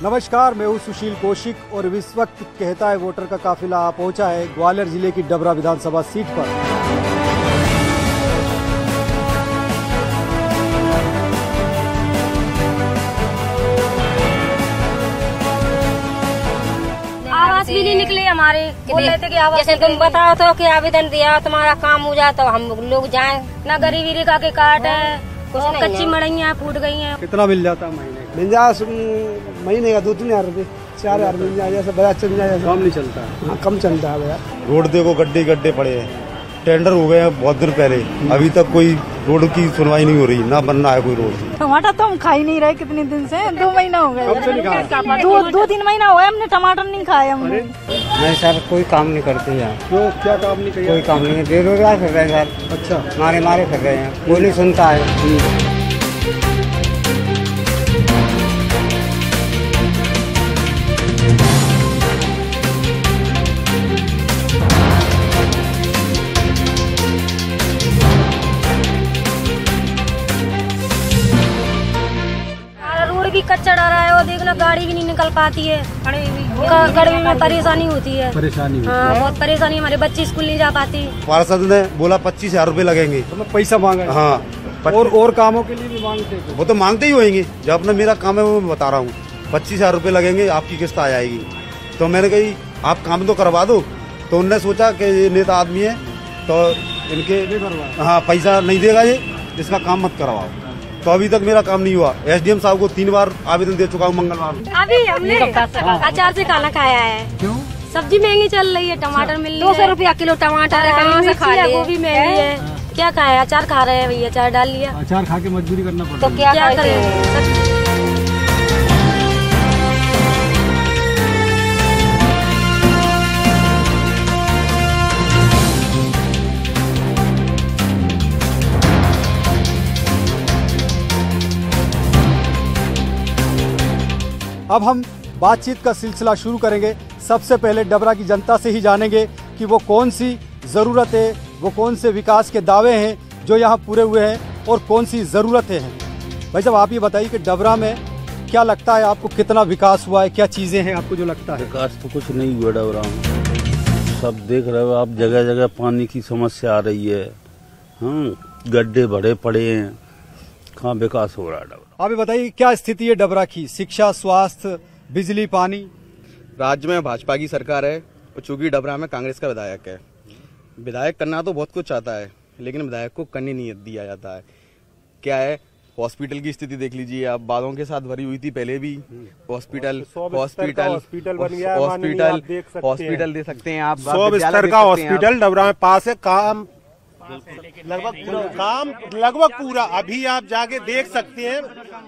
नमस्कार, मैं हूं सुशील कौशिक और इस वक्त कहता है वोटर का काफिला पहुंचा है ग्वालियर जिले की डबरा विधानसभा सीट पर। आवास भी नहीं निकले हमारे, बोल रहे थे कि आवास जैसे तुम बताओ तो कि आवेदन दिया तुम्हारा काम हो जाए तो हम लोग जाएं। ना गरीबी रेखा के कार्ड है, कुछ कच्ची मड़ैया फूट गई हैं। कितना मिल जाता है महीने? मिल जाए महीने का 2-3 हज़ार रुपये, 4 हज़ार मिल जाए, जैसे बड़ा चल जाए। काम नहीं चलता है। हाँ, कम चलता है भैया। रोड देखो, गड्ढे गड्ढे पड़े हैं, टेंडर हो गए हैं बहुत दिन पहले, अभी तक कोई रोड की सुनवाई नहीं हो रही, ना बनना है कोई रोड। टमाटर तो हम खा ही नहीं रहे कितने दिन से, 2 महीना हो गए। कब से नहीं खाया? 2-3 महीना हुआ हमने टमाटर नहीं खाए हमने। नहीं सर, कोई काम नहीं करते यहाँ। क्यों, क्या काम नहीं किया? कोई काम नहीं है, बेरोजगार फिर रहे हैं सर। अच्छा, मारे फिर रहे हैं, कोई नहीं सुनता है। भी कच्चा डरा है, वो देखना गाड़ी भी नहीं निकल पाती है, गर्मी में परेशानी होती है। हाँ, बहुत परेशानी, हमारे बच्चे स्कूल नहीं जा पाती। पार्षद ने बोला 25,000 रुपए लगेंगे, तो मैं पैसा मांगा। हाँ, और कामों के लिए भी मांगते हैं? वो तो मांगते ही होंगे, जब अपना मेरा काम है वो मैं बता रहा हूँ। 25,000 रुपए लगेंगे, आपकी किस्त आ जाएगी। तो मैंने कही आप काम तो करवा दो, तो उनने सोचा कि ये नेता आदमी है तो इनके हाँ पैसा नहीं देगा ये, इसका काम मत करवाओ। तो अभी तक मेरा काम नहीं हुआ। एसडीएम साहब को 3 बार आवेदन दे चुका हूँ मंगलवार। अभी हमने अचार से खाना खाया है। क्यों? सब्जी महंगी चल रही है, टमाटर मिल रही है 200 रुपया किलो टमाटर है, कहाँ से खा रहे? गोभी महंगी है, क्या खाए? अचार खा रहे हैं भैया, अचार डाल लिया। अचार खा के मजदूरी करना पड़ता है, तो क्या करें? अब हम बातचीत का सिलसिला शुरू करेंगे। सबसे पहले डबरा की जनता से ही जानेंगे कि वो कौन सी ज़रूरत है, वो कौन से विकास के दावे हैं जो यहाँ पूरे हुए हैं और कौन सी ज़रूरतें हैं। भाई साहब, आप ये बताइए कि डबरा में क्या लगता है आपको, कितना विकास हुआ है, क्या चीज़ें हैं आपको जो लगता है? विकास तो कुछ नहीं हुआ डबरा में, सब देख रहे हो आप, जगह जगह पानी की समस्या आ रही है। गड्ढे भरे पड़े हैं, कहाँ विकास हो रहा है डबरा? आप ये बताइए क्या स्थिति है डबरा की, शिक्षा, स्वास्थ्य, बिजली, पानी? राज्य में भाजपा की सरकार है और चूंकि डबरा में कांग्रेस का विधायक है। विधायक करना तो बहुत कुछ चाहता है, लेकिन विधायक को करने नहीं दिया जाता है। क्या है, हॉस्पिटल की स्थिति देख लीजिए आप, बालों के साथ भरी हुई थी पहले भी। हॉस्पिटल दे सकते हैं आप, 100 बिस्तर का हॉस्पिटल डबरा में पास है। काम लगभग पूरा अभी आप जाके देख सकते हैं,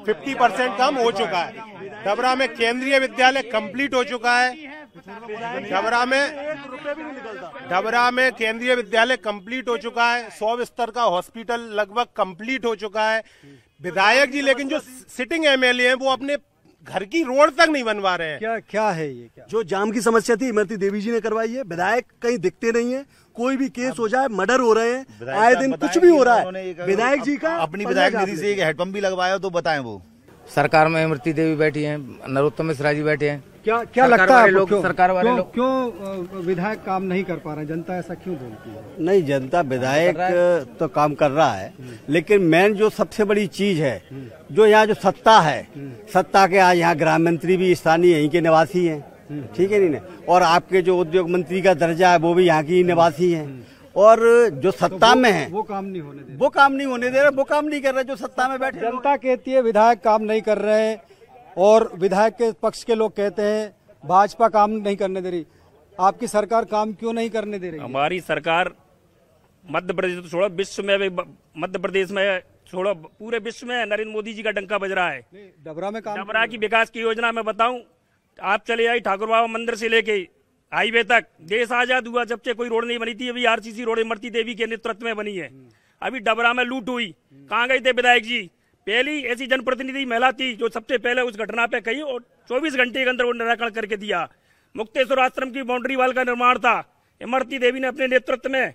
50% काम हो चुका है। डबरा में केंद्रीय विद्यालय कंप्लीट हो चुका है। डबरा में केंद्रीय विद्यालय कंप्लीट हो चुका है। 100 बिस्तर का हॉस्पिटल लगभग कंप्लीट हो चुका है। विधायक जी लेकिन जो सिटिंग एमएलए हैं वो अपने घर की रोड तक नहीं बनवा रहे हैं। क्या है ये? क्या जो जाम की समस्या थी इमरती देवी जी ने करवाई है। विधायक कहीं दिखते नहीं है, कोई भी केस हो जाए, मर्डर हो रहे हैं, आए दिन कुछ भी हो रहा है। विधायक जी का अपनी विधायक निधि से एक हेडपंप भी लगवाया तो बताएं। वो सरकार में इमरती देवी बैठी हैं, नरोत्तम मिश्रा जी बैठे हैं। क्या लगता है लोग सरकार वाले लोग क्यों विधायक काम नहीं कर पा रहे? जनता ऐसा क्यों बोलती है? नहीं, जनता विधायक तो काम कर रहा है, लेकिन मेन जो सबसे बड़ी चीज है, जो यहाँ जो सत्ता है, सत्ता के आज यहाँ गृह मंत्री भी स्थानीय यहीं के निवासी हैं, ठीक है नहीं? और आपके जो उद्योग मंत्री का दर्जा है वो भी यहाँ की निवासी हैं। और जो सत्ता में है वो काम नहीं होने दे रहे, वो काम नहीं कर रहे जो सत्ता में बैठे। जनता कहती है विधायक काम नहीं कर रहे हैं और विधायक के पक्ष के लोग कहते हैं भाजपा काम नहीं करने दे रही। आपकी सरकार काम क्यों नहीं करने दे रही? हमारी सरकार मध्य प्रदेश छोड़ो, विश्व में, मध्य प्रदेश में छोड़ो, पूरे विश्व में नरेंद्र मोदी जी का डंका बज रहा है। डबरा की विकास की योजना मैं बताऊं, आप चले आई ठाकुर बाबा मंदिर से लेके हाईवे तक, देश आजाद हुआ जब से कोई रोड नहीं बनी थी। अभी आरसीसी रोड इमरती देवी के नेतृत्व में बनी है। अभी डबरा में लूट हुई, कहाँ गए थे विधायक जी? पहली ऐसी जनप्रतिनिधि महिला थी जो सबसे पहले उस घटना पे कही और 24 घंटे के अंदर वो निराकरण करके दिया। मुक्तेश्वर आश्रम की बाउंड्री वाल का निर्माण था, इमरती देवी ने अपने नेतृत्व में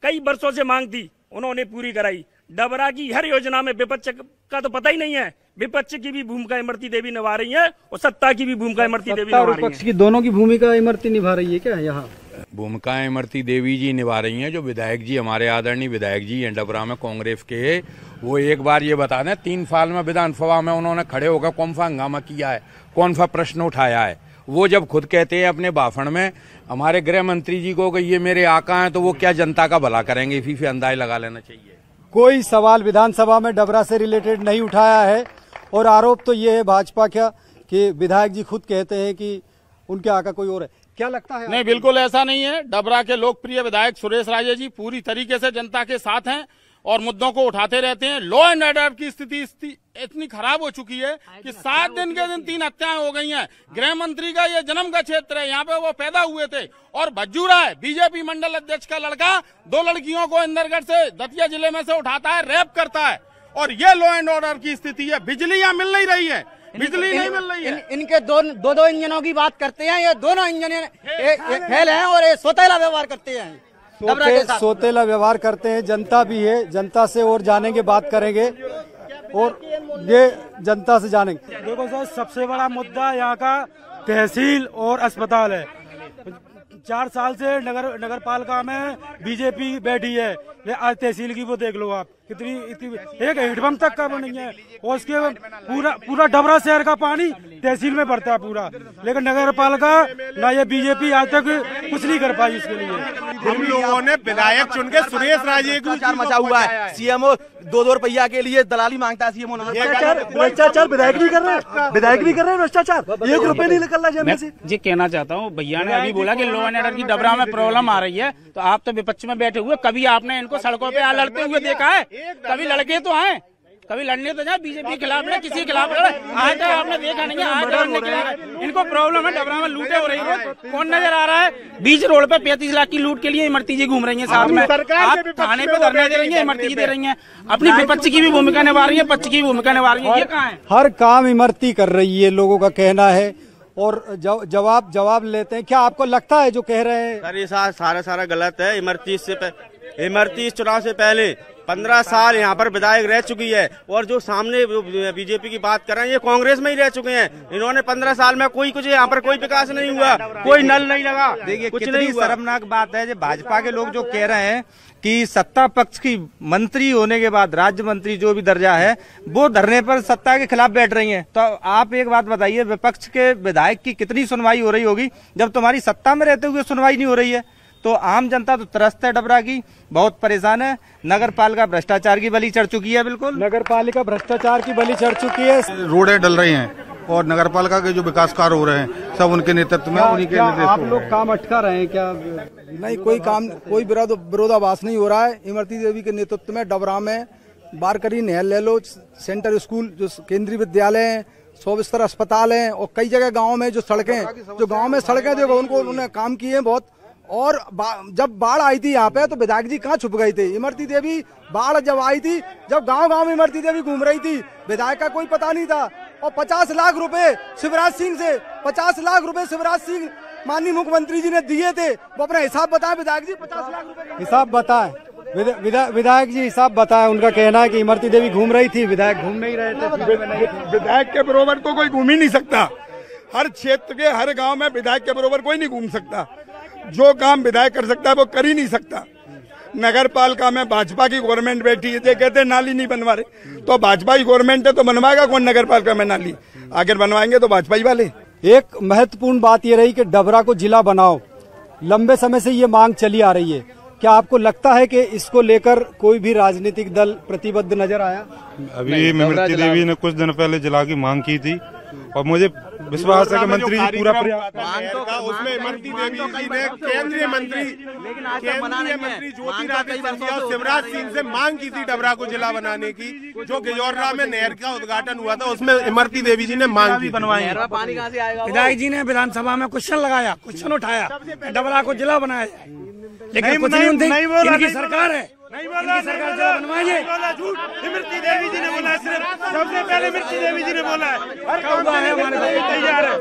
कई वर्षों से मांग थी, उन्होंने पूरी कराई। डबरा की हर योजना में विपक्ष का तो पता ही नहीं है। विपक्ष की भी भूमिका इमरती देवी निभा रही है और सत्ता की भी भूमिका इमरती देवी निभा रही है। विपक्ष की दोनों की भूमिका इमरती निभा रही है क्या यहाँ? भूमिकाएं इमरती देवी जी निभा रही हैं। जो विधायक जी हमारे आदरणीय विधायक जी हैं डबरा में कांग्रेस के, वो एक बार ये बता दें 3 साल में विधानसभा में उन्होंने खड़े होकर कौन सा हंगामा किया है, कौन सा प्रश्न उठाया है। वो जब खुद कहते हैं अपने भाषण में हमारे गृह मंत्री जी को कि ये मेरे आका हैं, तो वो क्या जनता का भला करेंगे, इसी से अंदाज लगा लेना चाहिए। कोई सवाल विधानसभा में डबरा से रिलेटेड नहीं उठाया है और आरोप तो ये है भाजपा का कि विधायक जी खुद कहते हैं कि उनके आका कोई और है। क्या लगता है? नहीं, बिल्कुल ऐसा नहीं है। डबरा के लोकप्रिय विधायक सुरेश राजे जी पूरी तरीके से जनता के साथ हैं और मुद्दों को उठाते रहते हैं। लॉ एंड ऑर्डर की स्थिति इतनी खराब हो चुकी है कि 7 दिन के दिन 3 हत्याएं हो गई हैं। गृह मंत्री का ये जन्म का क्षेत्र है, यहाँ पे वो पैदा हुए थे। और भज्जू राय बीजेपी मंडल अध्यक्ष का लड़का 2 लड़कियों को इंदरगढ़ से दतिया जिले में से उठाता है, रेप करता है। और ये लॉ एंड ऑर्डर की स्थिति है। बिजली यहाँ मिल नहीं रही है, बिजली नहीं मिल रही है। इनके दो इंजनों की बात करते हैं, ये दोनों इंजन फेल हैं और ये सोतेला व्यवहार करते हैं। सोतेला व्यवहार करते हैं। जनता भी है, जनता से और जानेंगे, बात करेंगे और ये जनता से जानेंगे। देखो सर, सबसे बड़ा मुद्दा यहाँ का तहसील और अस्पताल है। 4 साल से नगर पालिका में बीजेपी बैठी है। आज तहसील की वो देख लो आप, कितनी एक हैंडपंप तक का वो नहीं है। और उसके पूरा डबरा शहर का पानी तहसील में भरता है पूरा, लेकिन नगर पालिका ना ये बीजेपी आज तक कुछ नहीं कर पाई इसके लिए। हम लोगों ने विधायक चुन के सुरेश राजे को मचा हुआ है। सीएमओ 2 रुपया के लिए दलाली मांगता है। सीएमओ भ्रष्टाचार विधायक भी कर रहे हैं, विधायक भी कर रहे हैं भ्रष्टाचार। 1 रुपए नहीं निकल रहा जमीन से। जी कहना चाहता हूँ, भैया ने अभी बोला कि लॉ एंड ऑर्डर की डबरा में प्रॉब्लम आ रही है, तो आप तो विपक्ष में बैठे हुए, कभी आपने इनको सड़कों पे लड़ते हुए देखा है? कभी लड़के तो आए, कभी लड़ने तो जाए, बीजेपी के खिलाफ लड़े, किसी के खिलाफ लड़े, आज तक आपने देखा नहीं है। आज लड़ने के लिए इनको प्रॉब्लम है। डबरा में लूटे हो रही है, कौन नजर आ रहा है? बीच रोड पे 35 लाख की लूट के लिए इमरती जी घूम रही है साथ में। आप थाने पे धरना दे रही है, इमरती जी दे रही है। अपनी विपक्ष की भी भूमिका निभा रही है, पक्ष की भी भूमिका निभा रही है। ये कहाँ है? हर काम इमरती कर रही है, लोगों का कहना है। और जवाब लेते हैं। क्या आपको लगता है जो कह रहे हैं? सर ये सारा गलत है। इमरती इस चुनाव से पहले 15 साल यहाँ पर विधायक रह चुकी है और जो सामने बीजेपी की बात कर रहे हैं ये कांग्रेस में ही रह चुके हैं। इन्होंने 15 साल में कुछ यहाँ पर कोई विकास नहीं हुआ, कोई नल नहीं लगा। देखिए कितनी शर्मनाक बात है। जो भाजपा के लोग जो कह रहे हैं कि सत्ता पक्ष की मंत्री होने के बाद राज्य मंत्री जो भी दर्जा है वो धरने पर सत्ता के खिलाफ बैठ रही हैं। तो आप एक बात बताइए, विपक्ष के विधायक की कितनी सुनवाई हो रही होगी जब तुम्हारी सत्ता में रहते हुए सुनवाई नहीं हो रही है? तो आम जनता तो त्रस्त है, डबरा की बहुत परेशान है। नगर पालिका भ्रष्टाचार की बलि चढ़ चुकी है। बिल्कुल नगर पालिका भ्रष्टाचार की बलि चढ़ चुकी है। रोडें डल रही हैं और नगर पालिका के जो विकास कार्य हो रहे हैं सब उनके नेतृत्व में, उन्हीं के निर्देश। आप लोग काम अटका रहे हैं क्या? नहीं, कोई विरोधाभास नहीं हो रहा है। इमरती देवी के नेतृत्व में डबरा में बारकरी नहर ले लो, सेंटर स्कूल, जो केंद्रीय विद्यालय है, 100 बिस्तर अस्पताल है और कई जगह गाँव में जो सड़कें देखो उन्होंने काम किए हैं बहुत। और जब बाढ़ आई थी यहाँ पे तो विधायक जी कहाँ छुप गई थी? इमरती देवी बाढ़ जब आई थी, जब गांव-गांव में इमरती देवी घूम रही थी, विधायक का कोई पता नहीं था। और 50 लाख रुपए शिवराज सिंह माननीय मुख्यमंत्री जी ने दिए थे। वो अपना हिसाब बताएं विधायक जी, 50 लाख रुपए हिसाब बताएं। विधायक जी हिसाब बताएं। उनका कहना है कि इमरती देवी घूम रही थी, विधायक घूम नहीं रहे थे। विधायक के बरोबर तो कोई घूम ही नहीं सकता। हर क्षेत्र के हर गांव में विधायक के बरोबर कोई नहीं घूम सकता। जो काम विधायक कर सकता है वो कर ही नहीं सकता। नगर पालिका में भाजपा की गवर्नमेंट बैठी है, कहते हैं नाली नहीं बनवा रहे, तो भाजपा की गवर्नमेंट है तो बनवाएगा कौन नगर पालिका में नाली? आखिर बनवाएंगे तो भाजपा ही वाले। एक महत्वपूर्ण बात ये रही कि डबरा को जिला बनाओ, लंबे समय से ये मांग चली आ रही है। क्या आपको लगता है कि इसको लेकर कोई भी राजनीतिक दल प्रतिबद्ध नजर आया? अभी इमरती देवी ने कुछ दिन पहले जिला की मांग की थी और मुझे विश्वास है कि मंत्री जी पूरा उसमें इमरती देवी जी ने केंद्रीय मंत्री ज्योतिरादित्य सिंधिया और शिवराज सिंह से मांग की थी डबरा को जिला बनाने की। जो गिजौरा में नहर का उद्घाटन हुआ था उसमें इमरती देवी जी ने मांग की बनवाई। विधायक जी ने विधानसभा में क्वेश्चन उठाया, डबरा को जिला बनाया, लेकिन कुछ नहीं बोला। इनकी सरकार है, नहीं बोला सरकार जिला बनवाइए। झूठ इमरती देवी जी ने बोला है, सिर्फ सबसे पहले इमरती देवी जी ने बोला है। हमारे तैयार है।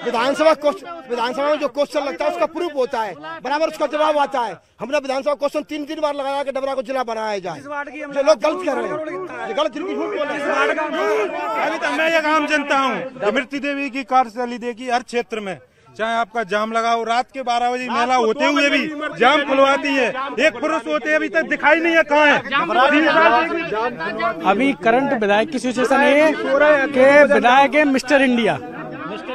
विधानसभा में जो क्वेश्चन लगता है उसका प्रूफ होता है, बराबर उसका जवाब आता है। हमने विधानसभा क्वेश्चन 3 बार लगाया कि डबरा को जिला बनाया जाए। जो लोग गलत कर रहे हैं, गलत जिनकी झूठ बोल रहे हैं। मैं एक आम जनता हूँ, इमरती देवी की कार्यशैली देखी हर क्षेत्र में, चाहे आपका जाम लगाओ, रात के 12 बजे मेला होते हुए भी जाम खुलवाती है। एक पुरुष होते अभी तक दिखाई नहीं है कहाँ है। अभी करंट विधायक की सिचुएशन है कि विधायक है मिस्टर इंडिया,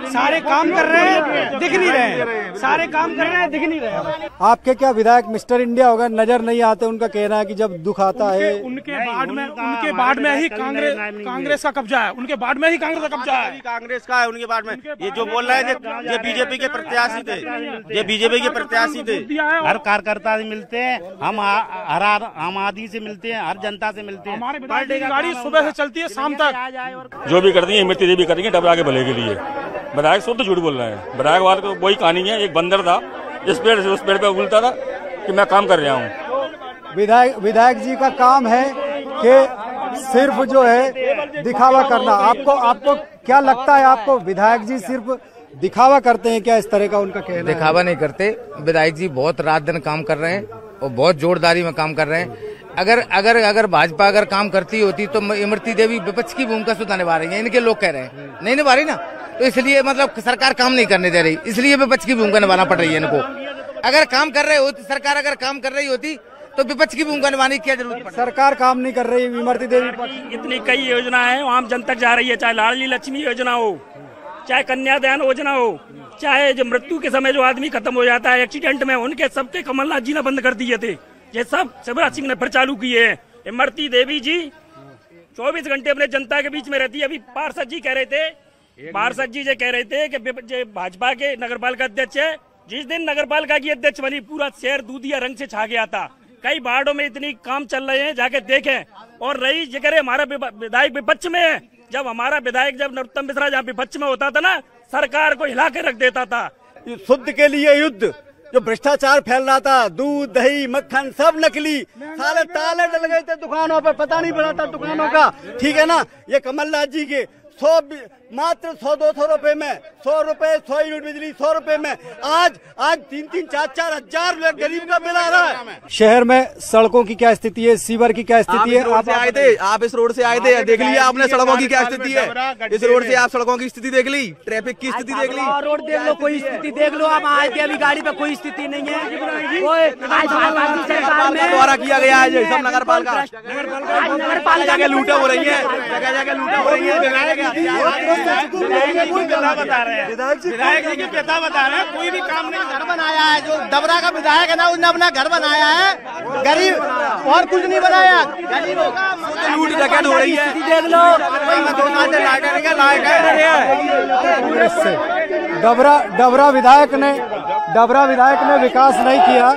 सारे काम कर रहे हैं दिख नहीं रहे हैं, सारे काम कर रहे हैं दिख नहीं रहे हैं। आपके क्या विधायक मिस्टर इंडिया होगा, नजर नहीं आते? उनका कहना है कि जब दुख आता है उनके बाढ़ में ही कांग्रेस का कब्जा है, उनके बाढ़ में ही कांग्रेस का कब्जा है, कांग्रेस का है उनके बाढ़ में। ये जो बोल रहे हैं ये बीजेपी के प्रत्याशी थे, ये बीजेपी के प्रत्याशी थे। हर कार्यकर्ता से मिलते हैं हम, हर आम आदमी से मिलते हैं, हर जनता से मिलते हैं। हमारी गाड़ी सुबह से चलती है शाम तक। जो भी करती है इमरती देवी करेंगे डबरा के भले के लिए। विधायक शुद्ध झूठ बोल रहे हैं। विधायक वाल को वही कहानी है, एक बंदर था इस पेड़ से उस पेड़ पे उगलता था कि मैं काम कर रहा हूँ। विधायक जी का काम है कि सिर्फ जो है दिखावा करना। आपको क्या लगता है, आपको विधायक जी सिर्फ दिखावा करते हैं क्या? इस तरह का उनका कहना है। दिखावा नहीं करते, विधायक जी बहुत रात दिन काम कर रहे हैं और बहुत जोरदारी में काम कर रहे हैं। अगर भाजपा अगर काम करती होती तो इमरती देवी विपक्ष की भूमिका सुधा निभा रही है, इनके लोग कह रहे हैं नहीं निभा रही ना, तो इसलिए मतलब सरकार काम नहीं करने दे रही, इसलिए विपक्ष की भूमिका निभाना पड़ रही है इनको। अगर काम कर रहे होती सरकार, अगर काम कर रही होती तो विपक्ष की भूमिका निभाने की क्या जरूरत है? सरकार काम नहीं कर रही, इमरती देवी इतनी कई योजना है आम जन तक जा रही है, चाहे लाडली लक्ष्मी योजना हो, चाहे कन्यादान योजना हो, चाहे जो मृत्यु के समय जो आदमी खत्म हो जाता है एक्सीडेंट में, उनके सबके कमलनाथ जी ने बंद कर दिए थे, ये सब शिवराज सिंह ने फिर चालू किए हैं। इमरती देवी जी 24 घंटे अपने जनता के बीच में रहती है। अभी पार्षद जी कह रहे थे कि भाजपा के नगरपालिका अध्यक्ष है, जिस दिन नगरपालिका की अध्यक्ष बनी पूरा शहर दूधिया रंग से छा गया था। कई वार्डों में इतनी काम चल रहे हैं, जाके देखें। और रही जिक्र हमारा विधायक विपक्ष में है, जब हमारा विधायक जब नरोत्तम मिश्रा जहाँ विपक्ष में होता था ना, सरकार को हिला के रख देता था। शुद्ध के लिए युद्ध, जो भ्रष्टाचार फैल रहा था, दूध दही मक्खन सब नकली, सारे ताले डल गए थे दुकानों पे, पता नहीं पड़ा था दुकानों का, ठीक है ना। ये कमलनाथ जी के मात्र 100-200 रुपए में, 100 रुपए 100 यूनिट बिजली 100 रुपए में आज 3-3, 4-4 हजार गरीब का बिल आ रहा है। शहर में सड़कों की क्या स्थिति है, सीवर की क्या स्थिति है? आप इस रोड से आए थे, देख लिया आपने सड़कों की क्या स्थिति है? इस रोड से आप सड़कों की स्थिति देख ली, ट्रैफिक की स्थिति देख ली, रोड देख लो, कोई स्थिति देख लो। आप आए थे अभी गाड़ी पे, कोई स्थिति नहीं है। द्वारा किया गया है सब नगर पालिका के लूटा हो रही है, जगह जगह लूटा हो रही है। विधायक जी के पिता बता रहे हैं कोई भी काम नहीं, घर बनाया है। जो डबरा का विधायक है ना, उसने अपना घर बनाया है, गरीब और कुछ नहीं बनाया। गरीबों का लूट डकैत हो रही है, देख लो। डबरा विधायक ने विकास नहीं किया,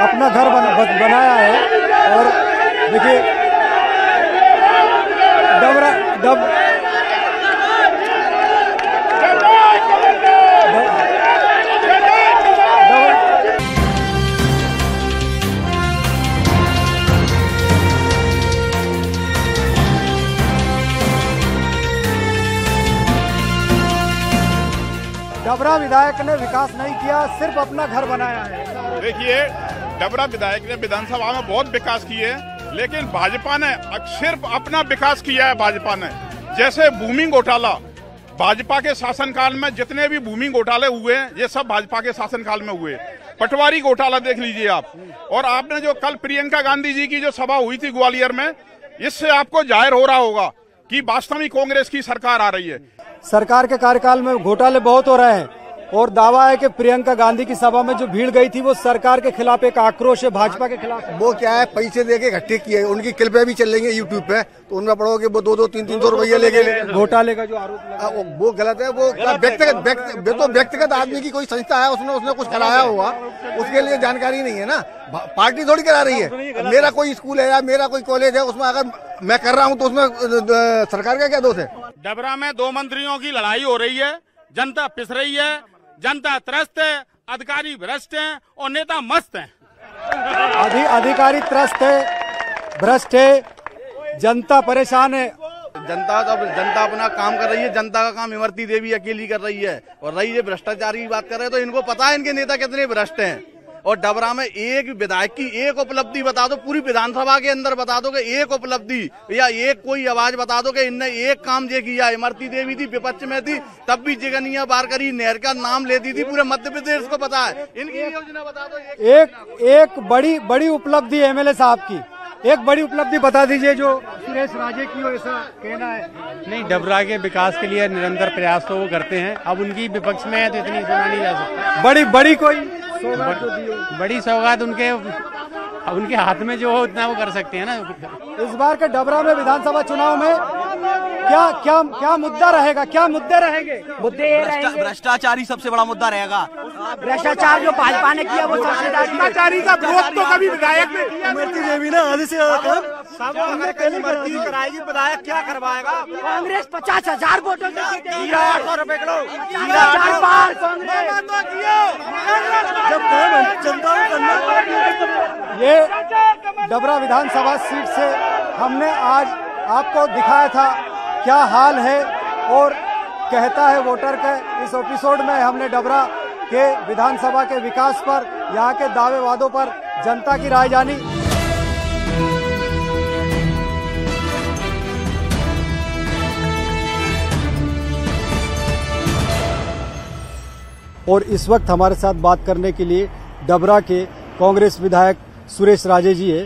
अपना घर बनाया है। और देखिए डबरा विधायक ने विकास नहीं किया, सिर्फ अपना घर बनाया है। देखिए, डबरा विधायक ने विधानसभा में बहुत विकास किए, लेकिन भाजपा ने सिर्फ अपना विकास किया है। भाजपा ने जैसे भूमि घोटाला, भाजपा के शासनकाल में जितने भी भूमि घोटाले हुए ये सब भाजपा के शासनकाल में हुए। पटवारी घोटाला देख लीजिए आप, और आपने जो कल प्रियंका गांधी जी की जो सभा हुई थी ग्वालियर में, इससे आपको जाहिर हो रहा होगा कि वास्तव में कांग्रेस की सरकार आ रही है। सरकार के कार्यकाल में घोटाले बहुत हो रहे हैं, और दावा है कि प्रियंका गांधी की सभा में जो भीड़ गई थी वो सरकार के खिलाफ एक आक्रोश है, भाजपा के खिलाफ। वो क्या है, पैसे देके इकट्ठे किए, उनकी क्लिपें भी चल रही है यूट्यूब पे, तो उनमें पढ़ोगे वो 200-300 रुपये लेके घोटाले का जो आरोप वो गलत है। वो व्यक्तिगत आदमी की कोई संस्था है, उसने कुछ कराया होगा, उसके लिए जानकारी नहीं है ना, पार्टी थोड़ी करा रही है। मेरा कोई स्कूल है या मेरा कोई कॉलेज है, उसमें अगर मैं कर रहा हूँ तो उसमें सरकार का क्या दोष है? डबरा में 2 मंत्रियों की लड़ाई हो रही है, जनता पिस रही है, जनता त्रस्त है, अधिकारी भ्रष्ट हैं और नेता मस्त हैं। अधिकारी त्रस्त है, भ्रष्ट है, जनता परेशान है। जनता अपना काम कर रही है। जनता का काम इमरती देवी अकेली कर रही है। और रही ये भ्रष्टाचार की बात कर रहे हैं तो इनको पता है इनके नेता कितने भ्रष्ट हैं। और डबरा में एक विधायक की एक उपलब्धि बता दो, पूरी विधानसभा के अंदर बता दो कि एक उपलब्धि या एक कोई आवाज बता दो कि इनने एक काम ये किया। इमरती देवी थी, विपक्ष में थी, तब भी जगनिया बारकरी नहर का नाम लेती थी। पूरे मध्य प्रदेश को पता है। इनकी योजना बता दो। एक बड़ी उपलब्धि एमएलए साहब की, एक बड़ी उपलब्धि बता दीजिए जो सुरेश राजे की हो, ऐसा कहना है। नहीं, डबरा के विकास के लिए निरंतर प्रयास तो वो करते हैं। अब उनकी विपक्ष में है तो इतनी सुना नहीं जा सकता। बड़ी कोई बड़ी सौगात उनके हाथ में जो हो उतना वो कर सकते हैं ना। इस बार के डबरा में विधानसभा चुनाव में क्या मुद्दा रहेगा, क्या मुद्दे रहेंगे? मुद्दे भ्रष्टाचार ही सबसे बड़ा मुद्दा रहेगा। भ्रष्टाचार जो भाजपा ने किया वो सबसे भ्रष्टाचारी का विरोध तो कभी विधायक ने किया। इमरती देवी ने आधे से ज्यादा कराएगी, विधायक क्या करवाएगा? कांग्रेस 50,000 वोटों से 800 रुपए किलो ये डबरा विधानसभा सीट से हमने आज आपको दिखाया था क्या हाल है और कहता है वोटर के। इस एपिसोड में हमने डबरा के विधानसभा के विकास पर, यहाँ के दावे वादों पर जनता की राय जानी। और इस वक्त हमारे साथ बात करने के लिए डबरा के कांग्रेस विधायक सुरेश राजे जी है।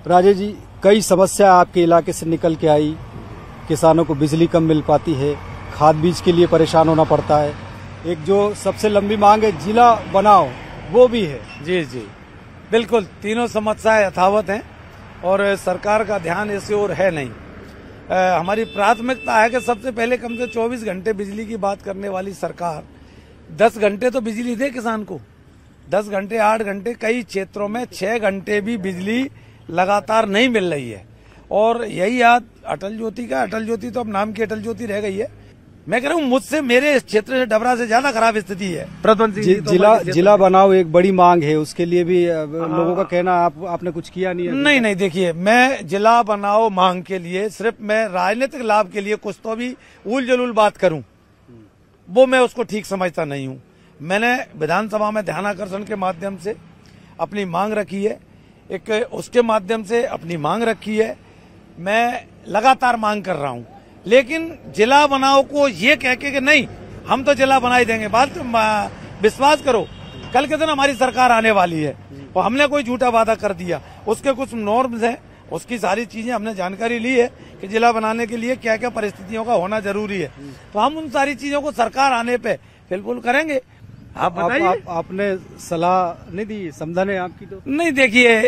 राजे जी, कई समस्या आपके इलाके से निकल के आई। किसानों को बिजली कम मिल पाती है, खाद बीज के लिए परेशान होना पड़ता है। एक जो सबसे लंबी मांग है जिला बनाओ, वो भी है। जी जी बिल्कुल, तीनों समस्याएं यथावत हैं और सरकार का ध्यान ऐसे और है नहीं। हमारी प्राथमिकता है कि सबसे पहले कम से 24 घंटे बिजली की बात करने वाली सरकार 10 घंटे तो बिजली दे किसान को। 10 घंटे 8 घंटे, कई क्षेत्रों में 6 घंटे भी बिजली लगातार नहीं मिल रही है। और यही याद अटल ज्योति का, अटल ज्योति तो अब नाम की अटल ज्योति रह गई है। मैं कह रहा हूँ मुझसे, मेरे क्षेत्र से डबरा से ज्यादा खराब स्थिति है। जिला बनाओ एक बड़ी मांग है, उसके लिए भी लोगों का कहना आपने कुछ किया नहीं है। नहीं, देखिए, मैं जिला बनाओ मांग के लिए सिर्फ मैं राजनीतिक लाभ के लिए कुछ तो भी उल जलूल बात करूं, वो मैं उसको ठीक समझता नहीं हूं। मैंने विधानसभा में ध्यानाकर्षण के माध्यम से अपनी मांग रखी है, एक उसके माध्यम से अपनी मांग रखी है। मैं लगातार मांग कर रहा हूं, लेकिन जिला बनाओ को ये कह के कि नहीं हम तो जिला बना ही देंगे, बात विश्वास करो कल के दिन हमारी सरकार आने वाली है और हमने कोई झूठा वादा कर दिया। उसके कुछ नॉर्म्स हैं, उसकी सारी चीजें हमने जानकारी ली है कि जिला बनाने के लिए क्या क्या परिस्थितियों का होना जरूरी है। तो हम उन सारी चीजों को सरकार आने पे बिल्कुल करेंगे। आप बताइए। आपने सलाह नहीं दी, समझा नहीं आपकी तो नहीं। देखिए,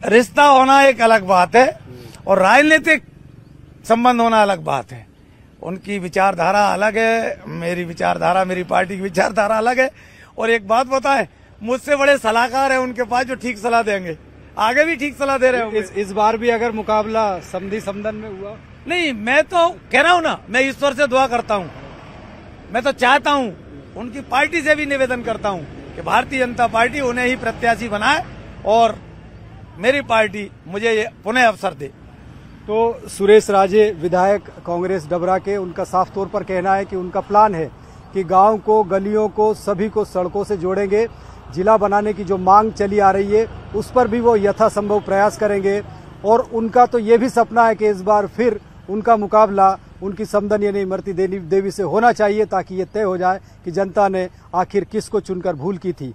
रिश्ता होना एक अलग बात है और राजनीतिक संबंध होना अलग बात है। उनकी विचारधारा अलग है, मेरी विचारधारा, मेरी पार्टी की विचारधारा अलग है। और एक बात बताएं, मुझसे बड़े सलाहकार हैं उनके पास जो ठीक सलाह देंगे, आगे भी ठीक सलाह दे रहे होंगे। इस बार भी अगर मुकाबला समधी समदन में हुआ? नहीं, मैं तो कह रहा हूँ ना, मैं ईश्वर से दुआ करता हूँ। मैं तो चाहता हूँ, उनकी पार्टी से भी निवेदन करता हूँ कि भारतीय जनता पार्टी उन्हें ही प्रत्याशी बनाए और मेरी पार्टी मुझे ये पुनः अवसर दे। तो सुरेश राजे विधायक कांग्रेस डबरा के, उनका साफ तौर पर कहना है कि उनका प्लान है कि गांव को, गलियों को, सभी को सड़कों से जोड़ेंगे। जिला बनाने की जो मांग चली आ रही है उस पर भी वो यथासंभव प्रयास करेंगे। और उनका तो ये भी सपना है कि इस बार फिर उनका मुकाबला उनकी समदन यानी इमरती देवी से होना चाहिए, ताकि ये तय हो जाए कि जनता ने आखिर किसको चुनकर भूल की थी।